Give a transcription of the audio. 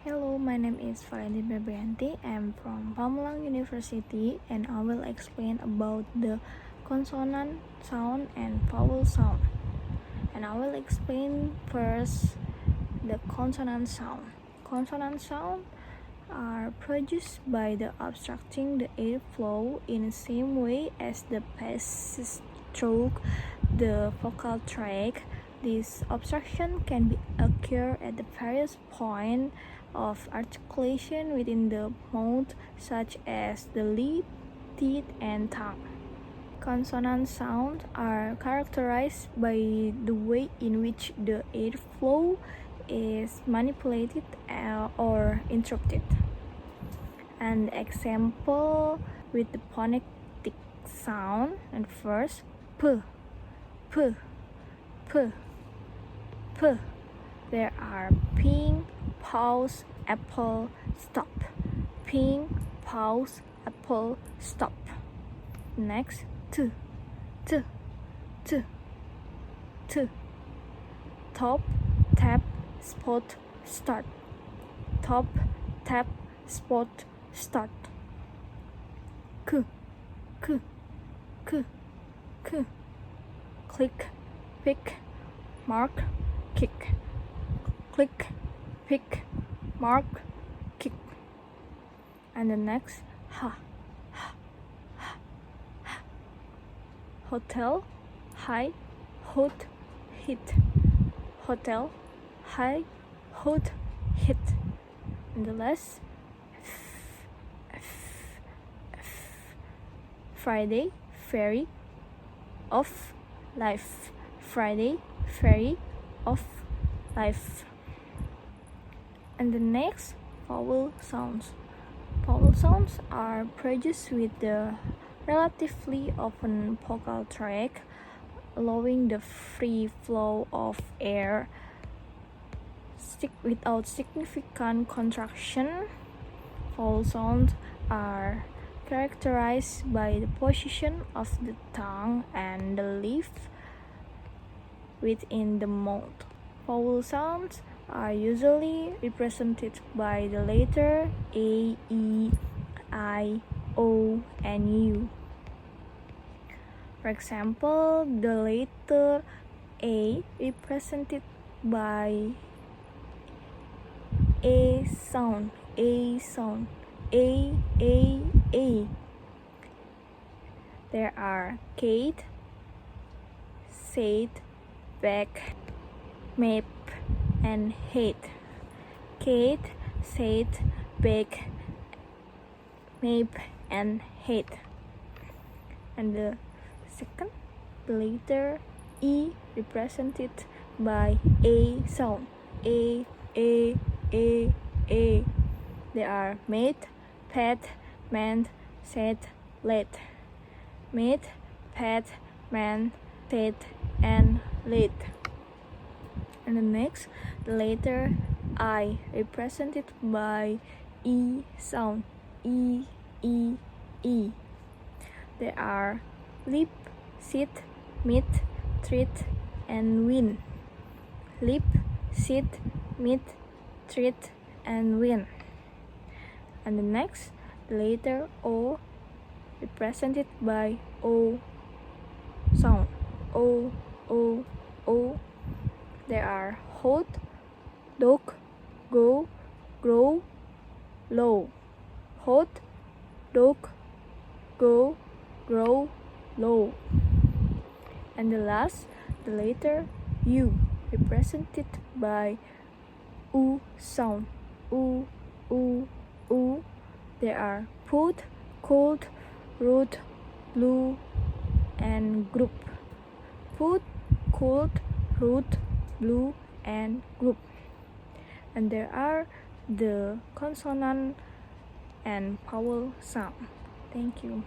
Hello, my name is Valentin Febrianti. I'm from Pamulang University and I will explain about the consonant sound and vowel sound. And I will explain first the consonant sound. Consonant sound are produced by the obstructing the airflow in the same way as the passage through the vocal tract. This obstruction can occur at the various points of articulation within the mouth, such as the lip, teeth, and tongue. Consonant sounds are characterized by the way in which the airflow is manipulated or interrupted. An example with the phonetic sound, and first p, p, p, p. There are pink, pause, apple, stop. Pink, pause, apple, stop. Next, t, t, t, t. Top, tap, spot, start. Top, tap, spot, start. K, k, k, k. Click, pick, mark, kick. Click, pick, mark, kick. And the next, ha, ha, ha, ha. Hotel, high, hot, hit. Hotel, high, hot, hit. And the last, Friday, ferry, off, life. Friday, ferry, off, life. And the next, vowel sounds. Vowel sounds are produced with the relatively open vocal tract, allowing the free flow of air without significant contraction. Vowel sounds are characterized by the position of the tongue and the lip within the mouth. Vowel sounds are usually represented by the letter A, E, I, O, and U. For example, the letter A represented by A sound, A sound, A, A. There are Kate, said, back, map, and hate. Kate, said, back, map, and hate. And the second, the letter E represented by A sound, A. There are made, pet, man, said, led. Made, pet, man, said, and led. And the next, the letter I represented by E sound, E. There are lip, sit, meet, treat, and win. Lip, sit, meet, treat, and win. And the next, the letter O represented by O sound, O. There are hot, dog, go, grow, low. Hot, dog, go, grow, low. And the last, the letter U represented by U sound, U. There are put, cold, root, blue, and group. Put, cold, root, blue, and group. And there are the consonant and vowel sound. Thank you.